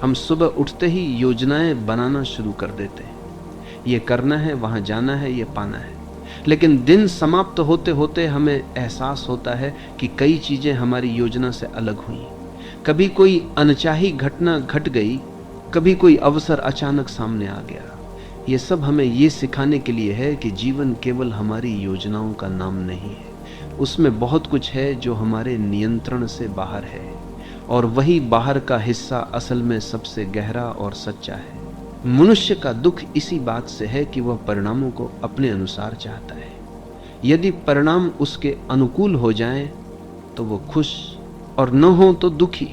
हम सुबह उठते ही योजनाएं बनाना शुरू कर देते हैं, ये करना है, वहां जाना है, ये पाना है। लेकिन दिन समाप्त होते होते हमें एहसास होता है कि कई चीजें हमारी योजना से अलग हुई। कभी कोई अनचाही घटना घट गई, कभी कोई अवसर अचानक सामने आ गया। ये सब हमें ये सिखाने के लिए है कि जीवन केवल हमारी योजनाओं का नाम नहीं है, उसमें बहुत कुछ है जो हमारे नियंत्रण से बाहर है, और वही बाहर का हिस्सा असल में सबसे गहरा और सच्चा है। मनुष्य का दुख इसी बात से है कि वह परिणामों को अपने अनुसार चाहता है। यदि परिणाम उसके अनुकूल हो जाएं तो वो खुश, और न हो तो दुखी।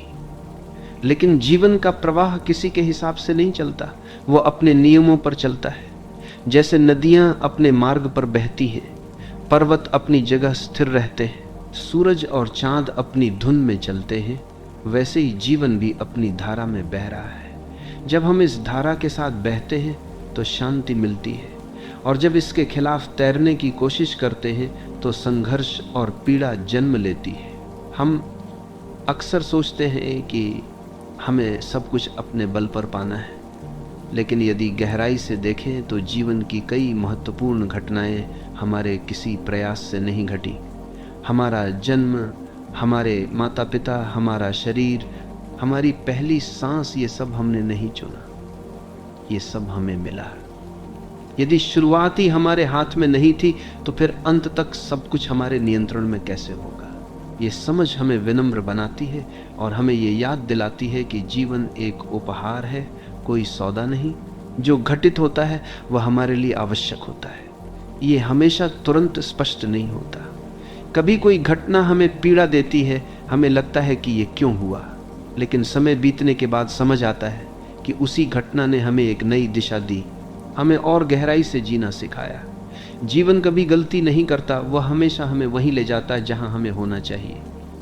लेकिन जीवन का प्रवाह किसी के हिसाब से नहीं चलता, वो अपने नियमों पर चलता है। जैसे नदियां अपने मार्ग पर बहती हैं, पर्वत अपनी जगह स्थिर रहते हैं, सूरज और चांद अपनी धुन में चलते हैं, वैसे ही जीवन भी अपनी धारा में बह रहा है। जब हम इस धारा के साथ बहते हैं तो शांति मिलती है, और जब इसके खिलाफ तैरने की कोशिश करते हैं तो संघर्ष और पीड़ा जन्म लेती है। हम अक्सर सोचते हैं कि हमें सब कुछ अपने बल पर पाना है, लेकिन यदि गहराई से देखें तो जीवन की कई महत्वपूर्ण घटनाएं हमारे किसी प्रयास से नहीं घटी। हमारा जन्म, हमारे माता पिता, हमारा शरीर, हमारी पहली सांस, ये सब हमने नहीं चुना, ये सब हमें मिला। यदि शुरुआत ही हमारे हाथ में नहीं थी तो फिर अंत तक सब कुछ हमारे नियंत्रण में कैसे होगा। ये समझ हमें विनम्र बनाती है और हमें ये याद दिलाती है कि जीवन एक उपहार है, कोई सौदा नहीं। जो घटित होता है वह हमारे लिए आवश्यक होता है, ये हमेशा तुरंत स्पष्ट नहीं होता। कभी कोई घटना हमें पीड़ा देती है, हमें लगता है कि ये क्यों हुआ, लेकिन समय बीतने के बाद समझ आता है कि उसी घटना ने हमें एक नई दिशा दी, हमें और गहराई से जीना सिखाया। जीवन कभी गलती नहीं करता, वह हमेशा हमें वहीं ले जाता है जहां हमें होना चाहिए।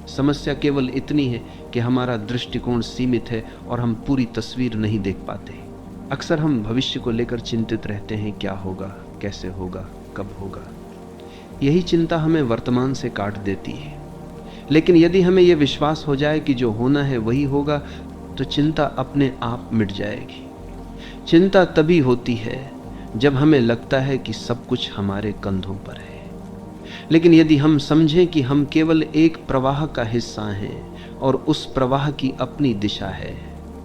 समस्या केवल इतनी है कि हमारा दृष्टिकोण सीमित है और हम पूरी तस्वीर नहीं देख पाते। अक्सर हम भविष्य को लेकर चिंतित रहते हैं, क्या होगा, कैसे होगा, कब होगा। यही चिंता हमें वर्तमान से काट देती है। लेकिन यदि हमें यह विश्वास हो जाए कि जो होना है वही होगा, तो चिंता अपने आप मिट जाएगी। चिंता तभी होती है जब हमें लगता है कि सब कुछ हमारे कंधों पर है। लेकिन यदि हम समझें कि हम केवल एक प्रवाह का हिस्सा हैं और उस प्रवाह की अपनी दिशा है,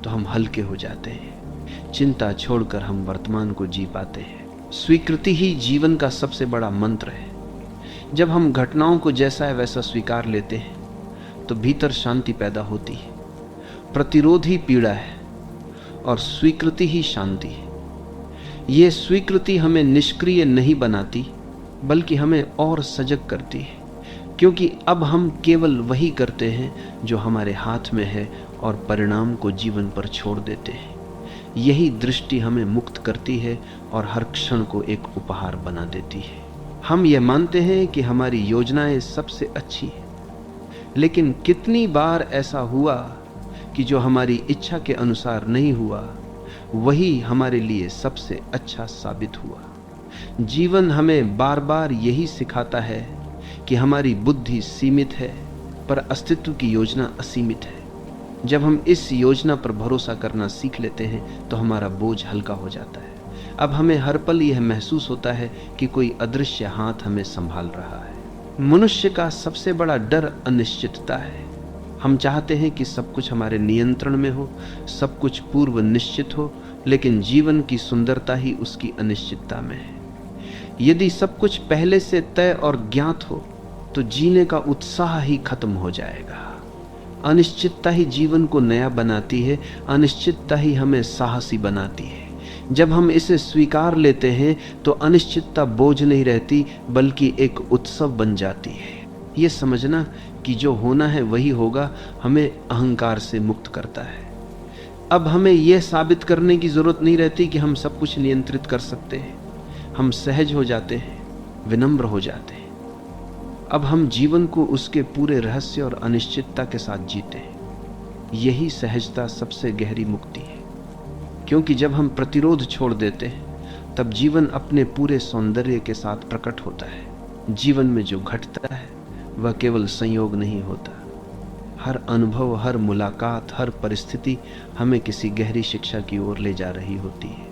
तो हम हल्के हो जाते हैं। चिंता छोड़कर हम वर्तमान को जी पाते हैं। स्वीकृति ही जीवन का सबसे बड़ा मंत्र है। जब हम घटनाओं को जैसा है वैसा स्वीकार लेते हैं तो भीतर शांति पैदा होती है। प्रतिरोध ही पीड़ा है और स्वीकृति ही शांति है। ये स्वीकृति हमें निष्क्रिय नहीं बनाती, बल्कि हमें और सजग करती है, क्योंकि अब हम केवल वही करते हैं जो हमारे हाथ में है और परिणाम को जीवन पर छोड़ देते हैं। यही दृष्टि हमें मुक्त करती है और हर क्षण को एक उपहार बना देती है। हम ये मानते हैं कि हमारी योजनाएं सबसे अच्छी हैं, लेकिन कितनी बार ऐसा हुआ कि जो हमारी इच्छा के अनुसार नहीं हुआ, वही हमारे लिए सबसे अच्छा साबित हुआ। जीवन हमें बार बार यही सिखाता है कि हमारी बुद्धि सीमित है, पर अस्तित्व की योजना असीमित है। जब हम इस योजना पर भरोसा करना सीख लेते हैं तो हमारा बोझ हल्का हो जाता है। अब हमें हर पल यह महसूस होता है कि कोई अदृश्य हाथ हमें संभाल रहा है। मनुष्य का सबसे बड़ा डर अनिश्चितता है। हम चाहते हैं कि सब कुछ हमारे नियंत्रण में हो, सब कुछ पूर्व निश्चित हो, लेकिन जीवन की सुंदरता ही उसकी अनिश्चितता में है। यदि सब कुछ पहले से तय और ज्ञात हो तो जीने का उत्साह ही खत्म हो जाएगा। अनिश्चितता ही जीवन को नया बनाती है, अनिश्चितता ही हमें साहसी बनाती है। जब हम इसे स्वीकार लेते हैं तो अनिश्चितता बोझ नहीं रहती, बल्कि एक उत्सव बन जाती है। ये समझना कि जो होना है वही होगा हमें अहंकार से मुक्त करता है। अब हमें यह साबित करने की जरूरत नहीं रहती कि हम सब कुछ नियंत्रित कर सकते हैं। हम सहज हो जाते हैं, विनम्र हो जाते हैं। अब हम जीवन को उसके पूरे रहस्य और अनिश्चितता के साथ जीते हैं। यही सहजता सबसे गहरी मुक्ति है, क्योंकि जब हम प्रतिरोध छोड़ देते हैं तब जीवन अपने पूरे सौंदर्य के साथ प्रकट होता है। जीवन में जो घटता है वह केवल संयोग नहीं होता। हर अनुभव, हर मुलाकात, हर परिस्थिति हमें किसी गहरी शिक्षा की ओर ले जा रही होती है।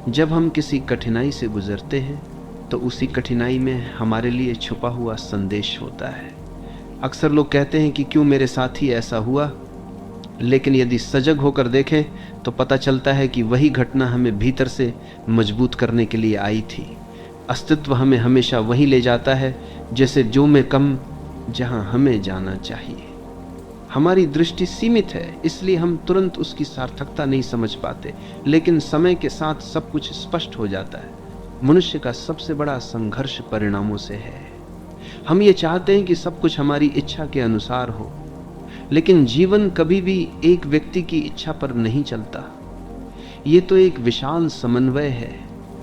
जब हम किसी कठिनाई से गुजरते हैं तो उसी कठिनाई में हमारे लिए छुपा हुआ संदेश होता है। अक्सर लोग कहते हैं कि क्यों मेरे साथ ही ऐसा हुआ, लेकिन यदि सजग होकर देखें तो पता चलता है कि वही घटना हमें भीतर से मजबूत करने के लिए आई थी। अस्तित्व हमें हमेशा वहीं ले जाता है जैसे जो में कम, जहां हमें जाना चाहिए। हमारी दृष्टि सीमित है, इसलिए हम तुरंत उसकी सार्थकता नहीं समझ पाते, लेकिन समय के साथ सब कुछ स्पष्ट हो जाता है। मनुष्य का सबसे बड़ा संघर्ष परिणामों से है। हम ये चाहते हैं कि सब कुछ हमारी इच्छा के अनुसार हो, लेकिन जीवन कभी भी एक व्यक्ति की इच्छा पर नहीं चलता। ये तो एक विशाल समन्वय है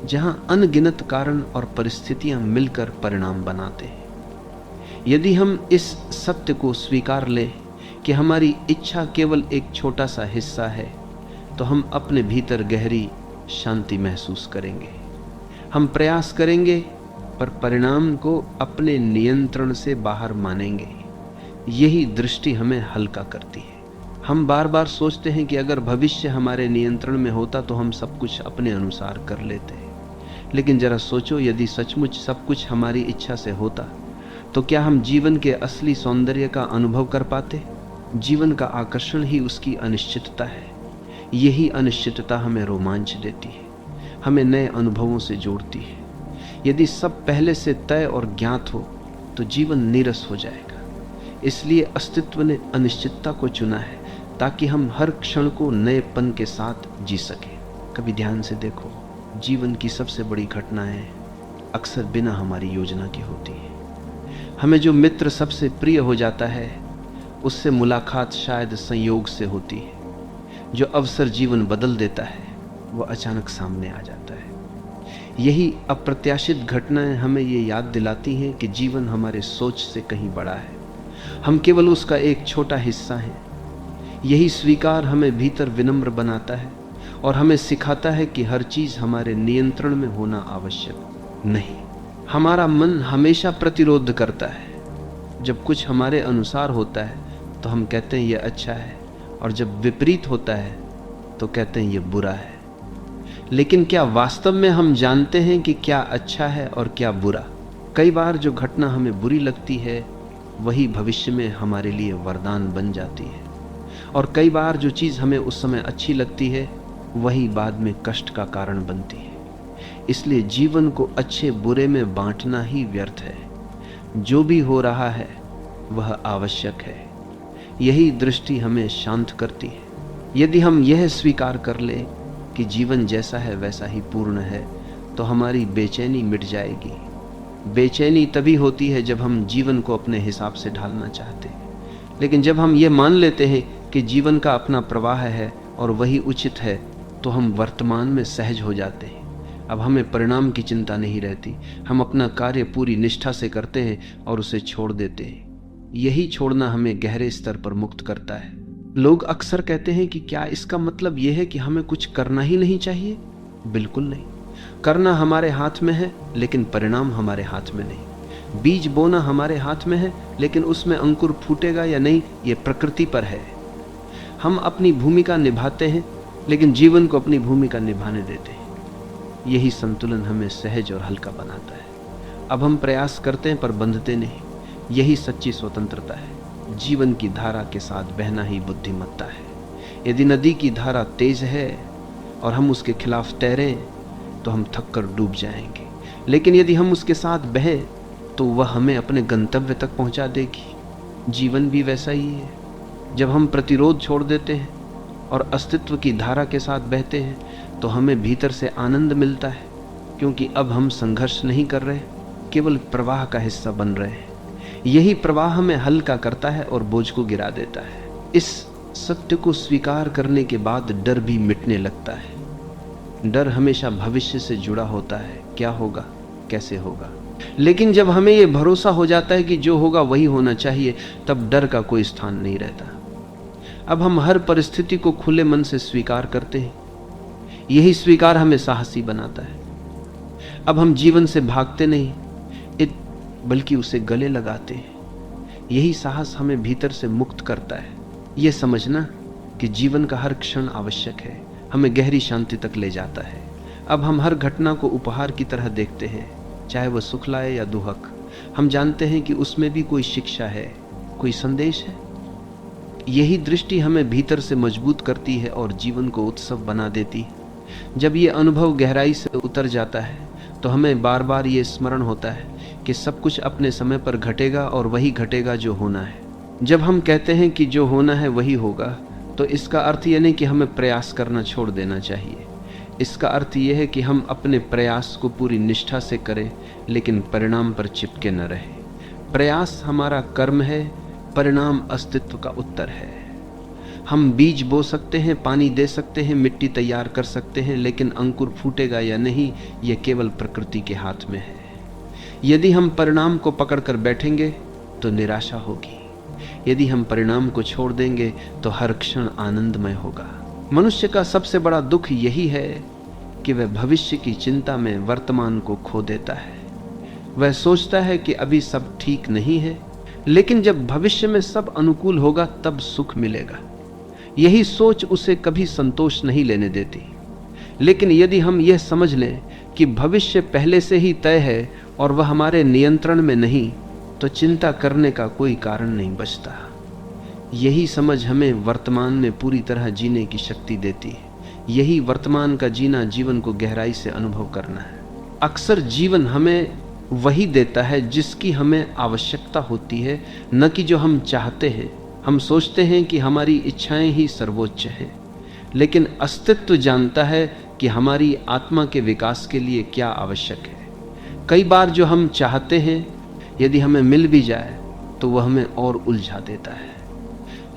जहां अनगिनत कारण और परिस्थितियां मिलकर परिणाम बनाते हैं। यदि हम इस सत्य को स्वीकार लें कि हमारी इच्छा केवल एक छोटा सा हिस्सा है, तो हम अपने भीतर गहरी शांति महसूस करेंगे। हम प्रयास करेंगे पर परिणाम को अपने नियंत्रण से बाहर मानेंगे। यही दृष्टि हमें हल्का करती है। हम बार बार सोचते हैं कि अगर भविष्य हमारे नियंत्रण में होता तो हम सब कुछ अपने अनुसार कर लेते। लेकिन जरा सोचो, यदि सचमुच सब कुछ हमारी इच्छा से होता तो क्या हम जीवन के असली सौंदर्य का अनुभव कर पाते? जीवन का आकर्षण ही उसकी अनिश्चितता है। यही अनिश्चितता हमें रोमांच देती है, हमें नए अनुभवों से जोड़ती है। यदि सब पहले से तय और ज्ञात हो तो जीवन नीरस हो जाएगा। इसलिए अस्तित्व ने अनिश्चितता को चुना है ताकि हम हर क्षण को नएपन के साथ जी सकें। कभी ध्यान से देखो, जीवन की सबसे बड़ी घटनाएं अक्सर बिना हमारी योजना के होती है। हमें जो मित्र सबसे प्रिय हो जाता है, उससे मुलाकात शायद संयोग से होती है। जो अवसर जीवन बदल देता है, वह अचानक सामने आ जाता है। यही अप्रत्याशित घटनाएं हमें ये याद दिलाती हैं कि जीवन हमारे सोच से कहीं बड़ा है, हम केवल उसका एक छोटा हिस्सा हैं। यही स्वीकार हमें भीतर विनम्र बनाता है और हमें सिखाता है कि हर चीज हमारे नियंत्रण में होना आवश्यक नहीं। हमारा मन हमेशा प्रतिरोध करता है। जब कुछ हमारे अनुसार होता है तो हम कहते हैं यह अच्छा है, और जब विपरीत होता है तो कहते हैं यह बुरा है। लेकिन क्या वास्तव में हम जानते हैं कि क्या अच्छा है और क्या बुरा? कई बार जो घटना हमें बुरी लगती है वही भविष्य में हमारे लिए वरदान बन जाती है, और कई बार जो चीज़ हमें उस समय अच्छी लगती है वही बाद में कष्ट का कारण बनती है। इसलिए जीवन को अच्छे बुरे में बांटना ही व्यर्थ है। जो भी हो रहा है वह आवश्यक है। यही दृष्टि हमें शांत करती है। यदि हम यह स्वीकार कर लें कि जीवन जैसा है वैसा ही पूर्ण है, तो हमारी बेचैनी मिट जाएगी। बेचैनी तभी होती है जब हम जीवन को अपने हिसाब से ढालना चाहते हैं। लेकिन जब हम ये मान लेते हैं कि जीवन का अपना प्रवाह है और वही उचित है, तो हम वर्तमान में सहज हो जाते हैं। अब हमें परिणाम की चिंता नहीं रहती। हम अपना कार्य पूरी निष्ठा से करते हैं और उसे छोड़ देते हैं। यही छोड़ना हमें गहरे स्तर पर मुक्त करता है। लोग अक्सर कहते हैं कि क्या इसका मतलब यह है कि हमें कुछ करना ही नहीं चाहिए? बिल्कुल नहीं। करना हमारे हाथ में है, लेकिन परिणाम हमारे हाथ में नहीं। बीज बोना हमारे हाथ में है, लेकिन उसमें अंकुर फूटेगा या नहीं ये प्रकृति पर है। हम अपनी भूमिका निभाते हैं, लेकिन जीवन को अपनी भूमिका निभाने देते हैं। यही संतुलन हमें सहज और हल्का बनाता है। अब हम प्रयास करते हैं पर बंधते नहीं। यही सच्ची स्वतंत्रता है। जीवन की धारा के साथ बहना ही बुद्धिमत्ता है। यदि नदी की धारा तेज है और हम उसके खिलाफ तैरें तो हम थककर डूब जाएंगे, लेकिन यदि हम उसके साथ बहें तो वह हमें अपने गंतव्य तक पहुंचा देगी। जीवन भी वैसा ही है। जब हम प्रतिरोध छोड़ देते हैं और अस्तित्व की धारा के साथ बहते हैं तो हमें भीतर से आनंद मिलता है, क्योंकि अब हम संघर्ष नहीं कर रहे, केवल प्रवाह का हिस्सा बन रहे हैं। यही प्रवाह हमें हल्का करता है और बोझ को गिरा देता है। इस सत्य को स्वीकार करने के बाद डर भी मिटने लगता है। डर हमेशा भविष्य से जुड़ा होता है, क्या होगा, कैसे होगा। लेकिन जब हमें यह भरोसा हो जाता है कि जो होगा वही होना चाहिए, तब डर का कोई स्थान नहीं रहता। अब हम हर परिस्थिति को खुले मन से स्वीकार करते हैं। यही स्वीकार हमें साहसी बनाता है। अब हम जीवन से भागते नहीं, बल्कि उसे गले लगाते हैं। यही साहस हमें भीतर से मुक्त करता है। ये समझना कि जीवन का हर क्षण आवश्यक है, हमें गहरी शांति तक ले जाता है। अब हम हर घटना को उपहार की तरह देखते हैं, चाहे वह सुख लाए या दुहक। हम जानते हैं कि उसमें भी कोई शिक्षा है, कोई संदेश है। यही दृष्टि हमें भीतर से मजबूत करती है और जीवन को उत्सव बना देती है। जब ये अनुभव गहराई से उतर जाता है तो हमें बार बार ये स्मरण होता है कि सब कुछ अपने समय पर घटेगा और वही घटेगा जो होना है। जब हम कहते हैं कि जो होना है वही होगा, तो इसका अर्थ यह नहीं कि हमें प्रयास करना छोड़ देना चाहिए। इसका अर्थ यह है कि हम अपने प्रयास को पूरी निष्ठा से करें, लेकिन परिणाम पर चिपके न रहें। प्रयास हमारा कर्म है, परिणाम अस्तित्व का उत्तर है। हम बीज बो सकते हैं, पानी दे सकते हैं, मिट्टी तैयार कर सकते हैं, लेकिन अंकुर फूटेगा या नहीं, यह केवल प्रकृति के हाथ में है। यदि हम परिणाम को पकड़कर बैठेंगे तो निराशा होगी, यदि हम परिणाम को छोड़ देंगे तो हर क्षण आनंदमय होगा। मनुष्य का सबसे बड़ा दुख यही है कि वह भविष्य की चिंता में वर्तमान को खो देता है। वह सोचता है कि अभी सब ठीक नहीं है, लेकिन जब भविष्य में सब अनुकूल होगा तब सुख मिलेगा। यही सोच उसे कभी संतोष नहीं लेने देती। लेकिन यदि हम यह समझ लें कि भविष्य पहले से ही तय है और वह हमारे नियंत्रण में नहीं, तो चिंता करने का कोई कारण नहीं बचता। यही समझ हमें वर्तमान में पूरी तरह जीने की शक्ति देती है। यही वर्तमान का जीना जीवन को गहराई से अनुभव करना है। अक्सर जीवन हमें वही देता है जिसकी हमें आवश्यकता होती है, न कि जो हम चाहते हैं। हम सोचते हैं कि हमारी इच्छाएं ही सर्वोच्च हैं, लेकिन अस्तित्व जानता है कि हमारी आत्मा के विकास के लिए क्या आवश्यक है। कई बार जो हम चाहते हैं यदि हमें मिल भी जाए तो वह हमें और उलझा देता है,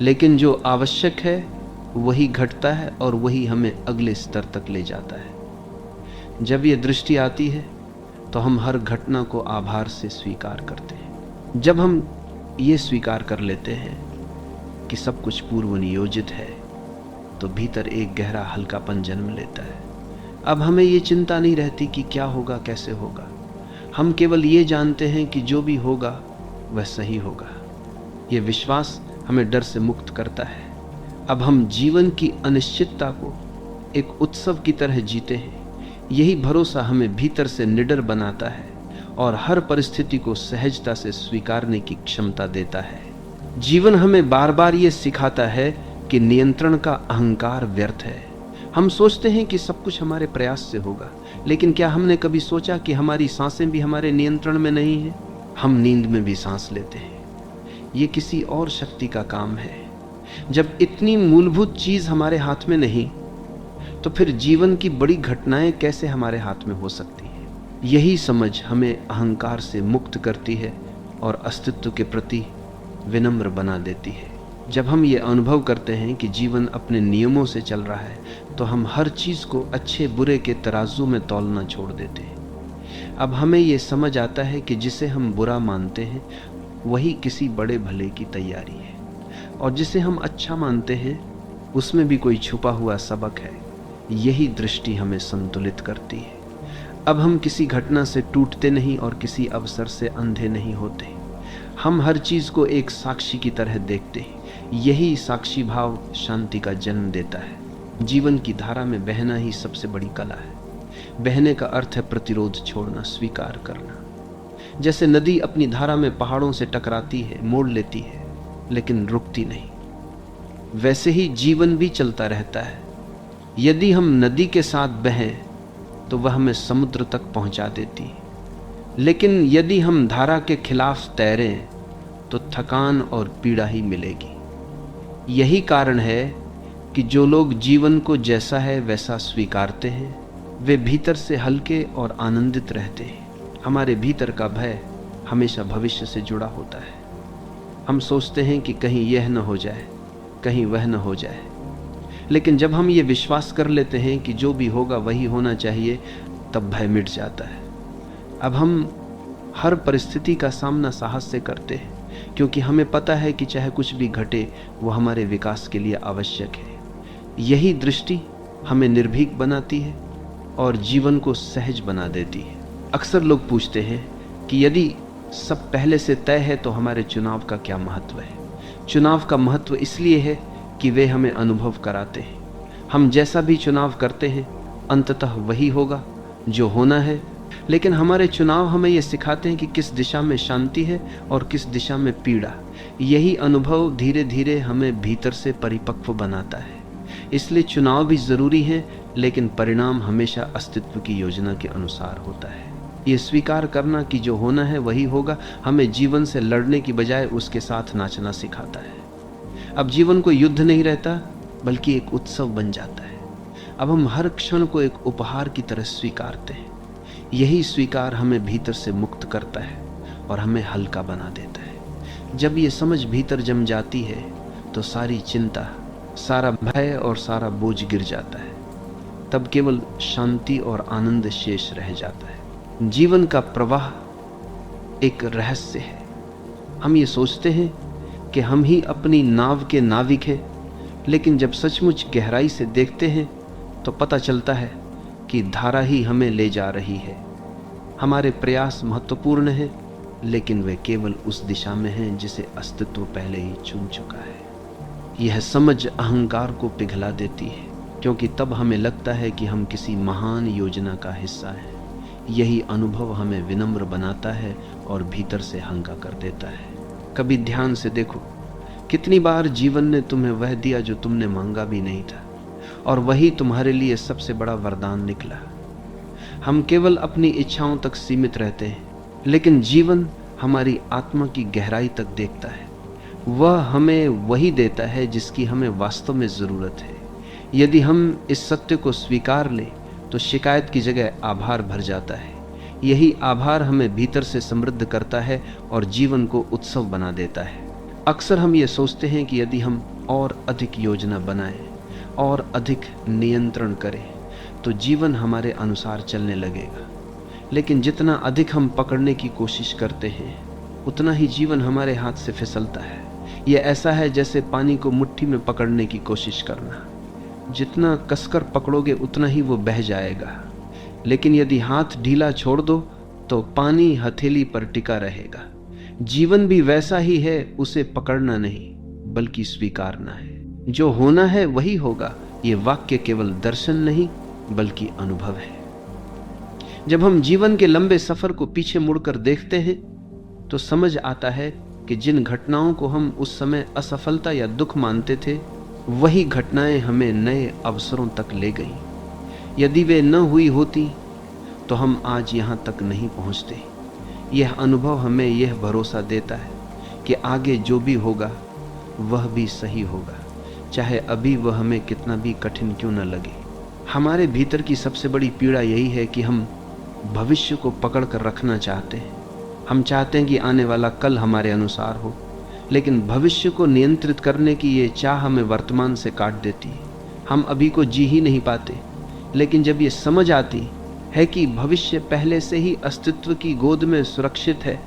लेकिन जो आवश्यक है वही घटता है और वही हमें अगले स्तर तक ले जाता है। जब ये दृष्टि आती है तो हम हर घटना को आभार से स्वीकार करते हैं। जब हम ये स्वीकार कर लेते हैं कि सब कुछ पूर्व नियोजित है, तो भीतर एक गहरा हल्कापन जन्म लेता है। अब हमें ये चिंता नहीं रहती कि क्या होगा, कैसे होगा। हम केवल ये जानते हैं कि जो भी होगा वह सही होगा। ये विश्वास हमें डर से मुक्त करता है। अब हम जीवन की अनिश्चितता को एक उत्सव की तरह जीते हैं। यही भरोसा हमें भीतर से निडर बनाता है और हर परिस्थिति को सहजता से स्वीकारने की क्षमता देता है। जीवन हमें बार बार ये सिखाता है कि नियंत्रण का अहंकार व्यर्थ है। हम सोचते हैं कि सब कुछ हमारे प्रयास से होगा, लेकिन क्या हमने कभी सोचा कि हमारी सांसें भी हमारे नियंत्रण में नहीं है? हम नींद में भी सांस लेते हैं, ये किसी और शक्ति का काम है। जब इतनी मूलभूत चीज हमारे हाथ में नहीं, तो फिर जीवन की बड़ी घटनाएं कैसे हमारे हाथ में हो सकती हैं? यही समझ हमें अहंकार से मुक्त करती है और अस्तित्व के प्रति विनम्र बना देती है। जब हम ये अनुभव करते हैं कि जीवन अपने नियमों से चल रहा है, तो हम हर चीज को अच्छे बुरे के तराजू में तौलना छोड़ देते हैं। अब हमें ये समझ आता है कि जिसे हम बुरा मानते हैं वही किसी बड़े भले की तैयारी है, और जिसे हम अच्छा मानते हैं उसमें भी कोई छुपा हुआ सबक है। यही दृष्टि हमें संतुलित करती है। अब हम किसी घटना से टूटते नहीं और किसी अवसर से अंधे नहीं होते। हम हर चीज को एक साक्षी की तरह देखते हैं। यही साक्षी भाव शांति का जन्म देता है। जीवन की धारा में बहना ही सबसे बड़ी कला है। बहने का अर्थ है प्रतिरोध छोड़ना, स्वीकार करना। जैसे नदी अपनी धारा में पहाड़ों से टकराती है, मोड़ लेती है, लेकिन रुकती नहीं, वैसे ही जीवन भी चलता रहता है। यदि हम नदी के साथ बहें तो वह हमें समुद्र तक पहुंचा देती है, लेकिन यदि हम धारा के खिलाफ तैरें तो थकान और पीड़ा ही मिलेगी। यही कारण है कि जो लोग जीवन को जैसा है वैसा स्वीकारते हैं, वे भीतर से हल्के और आनंदित रहते हैं। हमारे भीतर का भय हमेशा भविष्य से जुड़ा होता है। हम सोचते हैं कि कहीं यह न हो जाए, कहीं वह न हो जाए, लेकिन जब हम ये विश्वास कर लेते हैं कि जो भी होगा वही होना चाहिए, तब भय मिट जाता है। अब हम हर परिस्थिति का सामना साहस से करते हैं, क्योंकि हमें पता है कि चाहे कुछ भी घटे वो हमारे विकास के लिए आवश्यक है। यही दृष्टि हमें निर्भीक बनाती है और जीवन को सहज बना देती है। अक्सर लोग पूछते हैं कि यदि सब पहले से तय है तो हमारे चुनाव का क्या महत्व है? चुनाव का महत्व इसलिए है कि वे हमें अनुभव कराते हैं। हम जैसा भी चुनाव करते हैं अंततः वही होगा जो होना है, लेकिन हमारे चुनाव हमें यह सिखाते हैं कि किस दिशा में शांति है और किस दिशा में पीड़ा। यही अनुभव धीरे धीरे हमें भीतर से परिपक्व बनाता है। इसलिए चुनाव भी जरूरी है, लेकिन परिणाम हमेशा अस्तित्व की योजना के अनुसार होता है। ये स्वीकार करना कि जो होना है वही होगा हमें जीवन से लड़ने की बजाय उसके साथ नाचना सिखाता है। अब जीवन को युद्ध नहीं रहता बल्कि एक उत्सव बन जाता है। अब हम हर क्षण को एक उपहार की तरह स्वीकारते हैं। यही स्वीकार हमें भीतर से मुक्त करता है और हमें हल्का बना देता है। जब ये समझ भीतर जम जाती है तो सारी चिंता, सारा भय और सारा बोझ गिर जाता है। तब केवल शांति और आनंद शेष रह जाता है। जीवन का प्रवाह एक रहस्य है। हम ये सोचते हैं कि हम ही अपनी नाव के नाविक हैं, लेकिन जब सचमुच गहराई से देखते हैं तो पता चलता है कि धारा ही हमें ले जा रही है। हमारे प्रयास महत्वपूर्ण हैं, लेकिन वे केवल उस दिशा में हैं जिसे अस्तित्व पहले ही चुन चुका है। यह समझ अहंकार को पिघला देती है, क्योंकि तब हमें लगता है कि हम किसी महान योजना का हिस्सा हैं। यही अनुभव हमें विनम्र बनाता है और भीतर से हल्का कर देता है। कभी ध्यान से देखो, कितनी बार जीवन ने तुम्हें वह दिया जो तुमने मांगा भी नहीं था, और वही तुम्हारे लिए सबसे बड़ा वरदान निकला। हम केवल अपनी इच्छाओं तक सीमित रहते हैं, लेकिन जीवन हमारी आत्मा की गहराई तक देखता है। वह हमें वही देता है जिसकी हमें वास्तव में जरूरत है। यदि हम इस सत्य को स्वीकार लें तो शिकायत की जगह आभार भर जाता है। यही आभार हमें भीतर से समृद्ध करता है और जीवन को उत्सव बना देता है। अक्सर हम ये सोचते हैं कि यदि हम और अधिक योजना बनाएं और अधिक नियंत्रण करें तो जीवन हमारे अनुसार चलने लगेगा, लेकिन जितना अधिक हम पकड़ने की कोशिश करते हैं उतना ही जीवन हमारे हाथ से फिसलता है। यह ऐसा है जैसे पानी को मुट्ठी में पकड़ने की कोशिश करना। जितना कसकर पकड़ोगे उतना ही वो बह जाएगा, लेकिन यदि हाथ ढीला छोड़ दो तो पानी हथेली पर टिका रहेगा। जीवन भी वैसा ही है, उसे पकड़ना नहीं बल्कि स्वीकारना है। जो होना है वही होगा। ये वाक्य केवल दर्शन नहीं बल्कि अनुभव है। जब हम जीवन के लंबे सफर को पीछे मुड़कर देखते हैं तो समझ आता है कि जिन घटनाओं को हम उस समय असफलता या दुख मानते थे, वही घटनाएं हमें नए अवसरों तक ले गई। यदि वे न हुई होती तो हम आज यहाँ तक नहीं पहुँचते। यह अनुभव हमें यह भरोसा देता है कि आगे जो भी होगा वह भी सही होगा, चाहे अभी वह हमें कितना भी कठिन क्यों न लगे। हमारे भीतर की सबसे बड़ी पीड़ा यही है कि हम भविष्य को पकड़ कर रखना चाहते हैं। हम चाहते हैं कि आने वाला कल हमारे अनुसार हो, लेकिन भविष्य को नियंत्रित करने की ये चाह हमें वर्तमान से काट देती है। हम अभी को जी ही नहीं पाते, लेकिन जब ये समझ आती है कि भविष्य पहले से ही अस्तित्व की गोद में सुरक्षित है,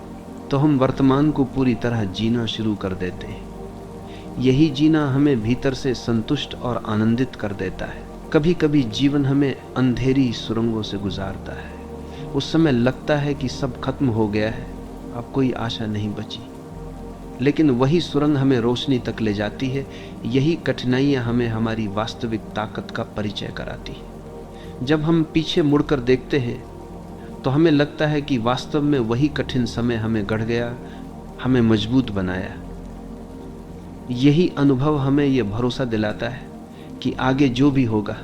तो हम वर्तमान को पूरी तरह जीना शुरू कर देते हैं। यही जीना हमें भीतर से संतुष्ट और आनंदित कर देता है। कभी कभी जीवन हमें अंधेरी सुरंगों से गुजारता है। उस समय लगता है कि सब खत्म हो गया है, अब कोई आशा नहीं बची, लेकिन वही सुरंग हमें रोशनी तक ले जाती है। यही कठिनाइयां हमें हमारी वास्तविक ताकत का परिचय कराती है। जब हम पीछे मुड़कर देखते हैं तो हमें लगता है कि वास्तव में वही कठिन समय हमें गढ़ गया, हमें मजबूत बनाया। यही अनुभव हमें यह भरोसा दिलाता है कि आगे जो भी होगा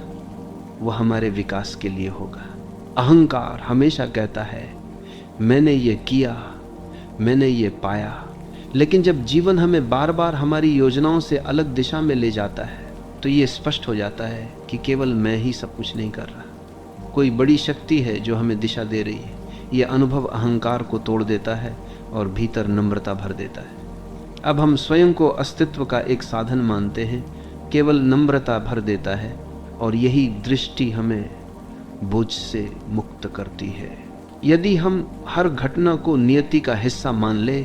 वह हमारे विकास के लिए होगा। अहंकार हमेशा कहता है मैंने ये किया, मैंने ये पाया, लेकिन जब जीवन हमें बार बार हमारी योजनाओं से अलग दिशा में ले जाता है तो ये स्पष्ट हो जाता है कि केवल मैं ही सब कुछ नहीं कर रहा, कोई बड़ी शक्ति है जो हमें दिशा दे रही है। यह अनुभव अहंकार को तोड़ देता है और भीतर नम्रता भर देता है। अब हम स्वयं को अस्तित्व का एक साधन मानते हैं, केवल नम्रता भर देता है, और यही दृष्टि हमें बोझ से मुक्त करती है। यदि हम हर घटना को नियति का हिस्सा मान ले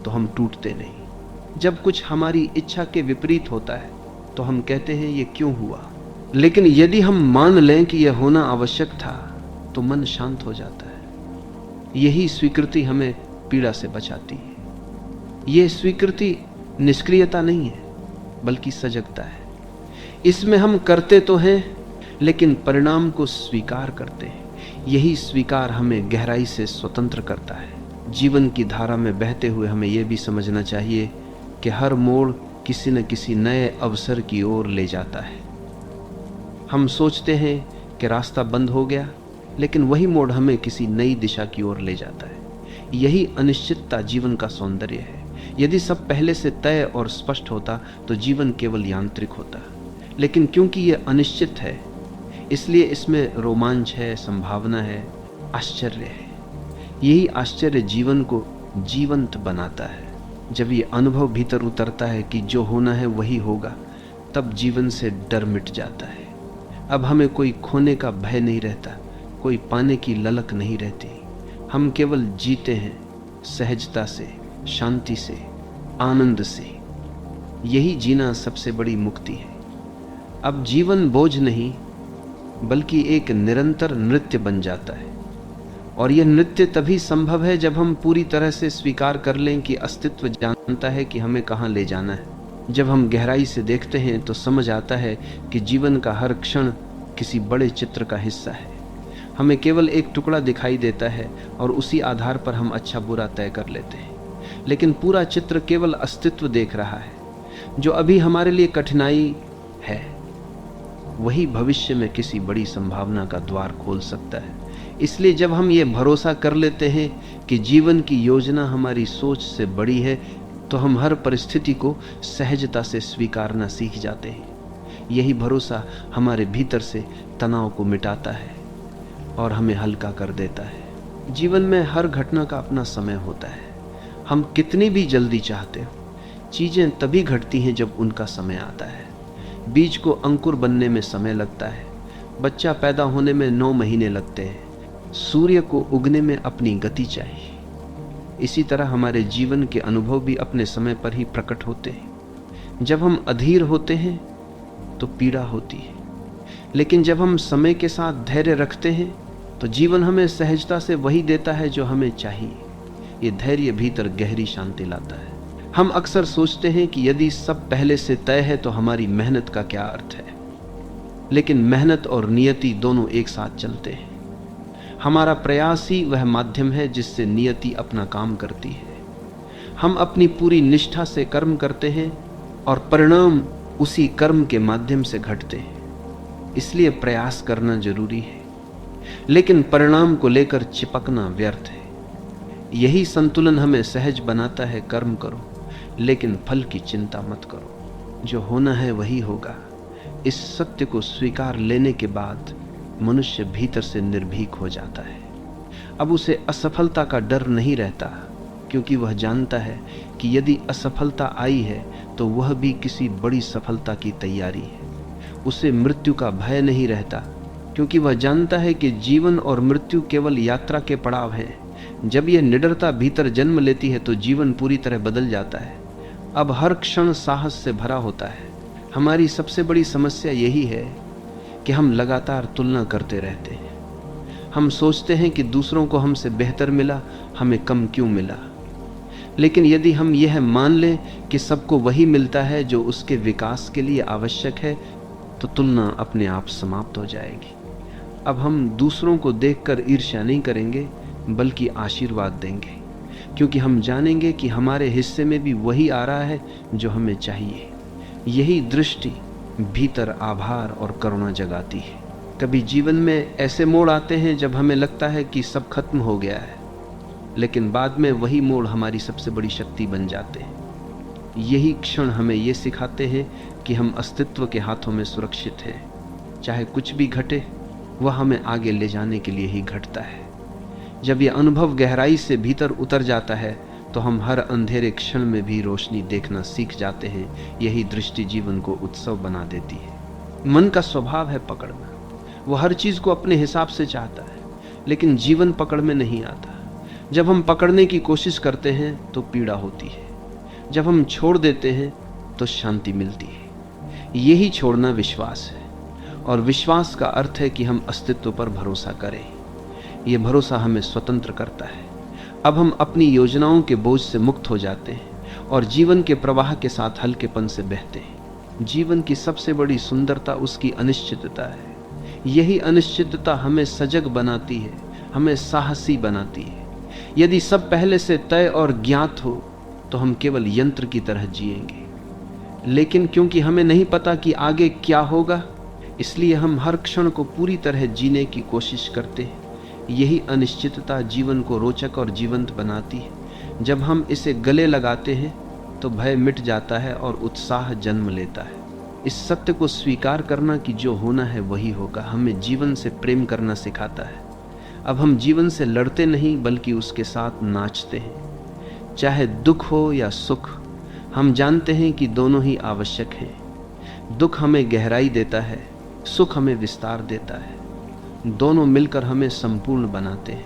तो हम टूटते नहीं। जब कुछ हमारी इच्छा के विपरीत होता है तो हम कहते हैं ये क्यों हुआ, लेकिन यदि हम मान लें कि यह होना आवश्यक था तो मन शांत हो जाता है। यही स्वीकृति हमें पीड़ा से बचाती है। यह स्वीकृति निष्क्रियता नहीं है, बल्कि सजगता है। इसमें हम करते तो हैं, लेकिन परिणाम को स्वीकार करते हैं। यही स्वीकार हमें गहराई से स्वतंत्र करता है। जीवन की धारा में बहते हुए हमें यह भी समझना चाहिए कि हर मोड़ किसी न किसी नए अवसर की ओर ले जाता है। हम सोचते हैं कि रास्ता बंद हो गया, लेकिन वही मोड़ हमें किसी नई दिशा की ओर ले जाता है। यही अनिश्चितता जीवन का सौंदर्य है। यदि सब पहले से तय और स्पष्ट होता तो जीवन केवल यांत्रिक होता, लेकिन क्योंकि यह अनिश्चित है, इसलिए इसमें रोमांच है, संभावना है, आश्चर्य है। यही आश्चर्य जीवन को जीवंत बनाता है। जब ये अनुभव भीतर उतरता है कि जो होना है वही होगा, तब जीवन से डर मिट जाता है। अब हमें कोई खोने का भय नहीं रहता, कोई पाने की ललक नहीं रहती। हम केवल जीते हैं, सहजता से, शांति से, आनंद से। यही जीना सबसे बड़ी मुक्ति है। अब जीवन बोझ नहीं, बल्कि एक निरंतर नृत्य बन जाता है। और यह नृत्य तभी संभव है जब हम पूरी तरह से स्वीकार कर लें कि अस्तित्व जानता है कि हमें कहाँ ले जाना है। जब हम गहराई से देखते हैं तो समझ आता है कि जीवन का हर क्षण किसी बड़े चित्र का हिस्सा है। हमें केवल एक टुकड़ा दिखाई देता है और उसी आधार पर हम अच्छा बुरा तय कर लेते हैं, लेकिन पूरा चित्र केवल अस्तित्व देख रहा है। जो अभी हमारे लिए कठिनाई है, वही भविष्य में किसी बड़ी संभावना का द्वार खोल सकता है। इसलिए जब हम ये भरोसा कर लेते हैं कि जीवन की योजना हमारी सोच से बड़ी है, तो हम हर परिस्थिति को सहजता से स्वीकारना सीख जाते हैं। यही भरोसा हमारे भीतर से तनाव को मिटाता है और हमें हल्का कर देता है। जीवन में हर घटना का अपना समय होता है। हम कितनी भी जल्दी चाहते हो, चीज़ें तभी घटती हैं जब उनका समय आता है। बीज को अंकुर बनने में समय लगता है, बच्चा पैदा होने में 9 महीने लगते हैं, सूर्य को उगने में अपनी गति चाहिए। इसी तरह हमारे जीवन के अनुभव भी अपने समय पर ही प्रकट होते हैं। जब हम अधीर होते हैं तो पीड़ा होती है, लेकिन जब हम समय के साथ धैर्य रखते हैं तो जीवन हमें सहजता से वही देता है जो हमें चाहिए। ये धैर्य भीतर गहरी शांति लाता है। हम अक्सर सोचते हैं कि यदि सब पहले से तय है तो हमारी मेहनत का क्या अर्थ है, लेकिन मेहनत और नियति दोनों एक साथ चलते हैं। हमारा प्रयास ही वह माध्यम है जिससे नियति अपना काम करती है। हम अपनी पूरी निष्ठा से कर्म करते हैं और परिणाम उसी कर्म के माध्यम से घटते हैं। इसलिए प्रयास करना जरूरी है, लेकिन परिणाम को लेकर चिपकना व्यर्थ है। यही संतुलन हमें सहज बनाता है। कर्म करो, लेकिन फल की चिंता मत करो। जो होना है वही होगा। इस सत्य को स्वीकार लेने के बाद मनुष्य भीतर से निर्भीक हो जाता है। अब उसे असफलता का डर नहीं रहता, क्योंकि वह जानता है कि यदि असफलता आई है तो वह भी किसी बड़ी सफलता की तैयारी है। उसे मृत्यु का भय नहीं रहता, क्योंकि वह जानता है कि जीवन और मृत्यु केवल यात्रा के पड़ाव हैं। जब यह निडरता भीतर जन्म लेती है तो जीवन पूरी तरह बदल जाता है। अब हर क्षण साहस से भरा होता है। हमारी सबसे बड़ी समस्या यही है कि हम लगातार तुलना करते रहते हैं। हम सोचते हैं कि दूसरों को हमसे बेहतर मिला, हमें कम क्यों मिला। लेकिन यदि हम यह मान लें कि सबको वही मिलता है जो उसके विकास के लिए आवश्यक है, तो तुलना अपने आप समाप्त हो जाएगी। अब हम दूसरों को देखकर ईर्ष्या नहीं करेंगे, बल्कि आशीर्वाद देंगे, क्योंकि हम जानेंगे कि हमारे हिस्से में भी वही आ रहा है जो हमें चाहिए। यही दृष्टि भीतर आभार और करुणा जगाती है। कभी जीवन में ऐसे मोड़ आते हैं जब हमें लगता है कि सब खत्म हो गया है, लेकिन बाद में वही मोड़ हमारी सबसे बड़ी शक्ति बन जाते हैं। यही क्षण हमें ये सिखाते हैं कि हम अस्तित्व के हाथों में सुरक्षित हैं। चाहे कुछ भी घटे, वह हमें आगे ले जाने के लिए ही घटता है। जब यह अनुभव गहराई से भीतर उतर जाता है तो हम हर अंधेरे क्षण में भी रोशनी देखना सीख जाते हैं। यही दृष्टि जीवन को उत्सव बना देती है। मन का स्वभाव है पकड़ना। वह हर चीज को अपने हिसाब से चाहता है, लेकिन जीवन पकड़ में नहीं आता। जब हम पकड़ने की कोशिश करते हैं तो पीड़ा होती है, जब हम छोड़ देते हैं तो शांति मिलती है। यही छोड़ना विश्वास है, और विश्वास का अर्थ है कि हम अस्तित्व पर भरोसा करें। यह भरोसा हमें स्वतंत्र करता है। अब हम अपनी योजनाओं के बोझ से मुक्त हो जाते हैं और जीवन के प्रवाह के साथ हल्केपन से बहते हैं। जीवन की सबसे बड़ी सुंदरता उसकी अनिश्चितता है। यही अनिश्चितता हमें सजग बनाती है, हमें साहसी बनाती है। यदि सब पहले से तय और ज्ञात हो तो हम केवल यंत्र की तरह जिएंगे, लेकिन क्योंकि हमें नहीं पता कि आगे क्या होगा, इसलिए हम हर क्षण को पूरी तरह जीने की कोशिश करते हैं। यही अनिश्चितता जीवन को रोचक और जीवंत बनाती है। जब हम इसे गले लगाते हैं तो भय मिट जाता है और उत्साह जन्म लेता है। इस सत्य को स्वीकार करना कि जो होना है वही होगा, हमें जीवन से प्रेम करना सिखाता है। अब हम जीवन से लड़ते नहीं बल्कि उसके साथ नाचते हैं। चाहे दुख हो या सुख, हम जानते हैं कि दोनों ही आवश्यक हैं। दुख हमें गहराई देता है, सुख हमें विस्तार देता है। दोनों मिलकर हमें संपूर्ण बनाते हैं।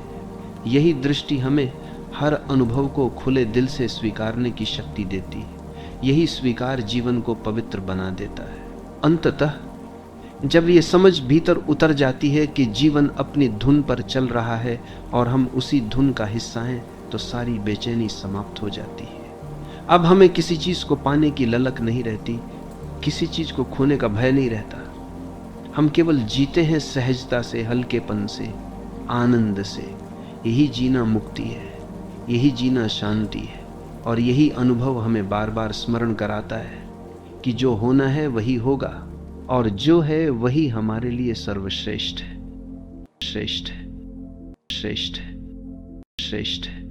यही दृष्टि हमें हर अनुभव को खुले दिल से स्वीकारने की शक्ति देती है। यही स्वीकार जीवन को पवित्र बना देता है। अंततः जब ये समझ भीतर उतर जाती है कि जीवन अपनी धुन पर चल रहा है और हम उसी धुन का हिस्सा हैं, तो सारी बेचैनी समाप्त हो जाती है। अब हमें किसी चीज को पाने की ललक नहीं रहती, किसी चीज को खोने का भय नहीं रहता। हम केवल जीते हैं सहजता से, हल्केपन से, आनंद से। यही जीना मुक्ति है, यही जीना शांति है। और यही अनुभव हमें बार बार स्मरण कराता है कि जो होना है वही होगा और जो है वही हमारे लिए सर्वश्रेष्ठ है। श्रेष्ठ है, श्रेष्ठ है, श्रेष्ठ है।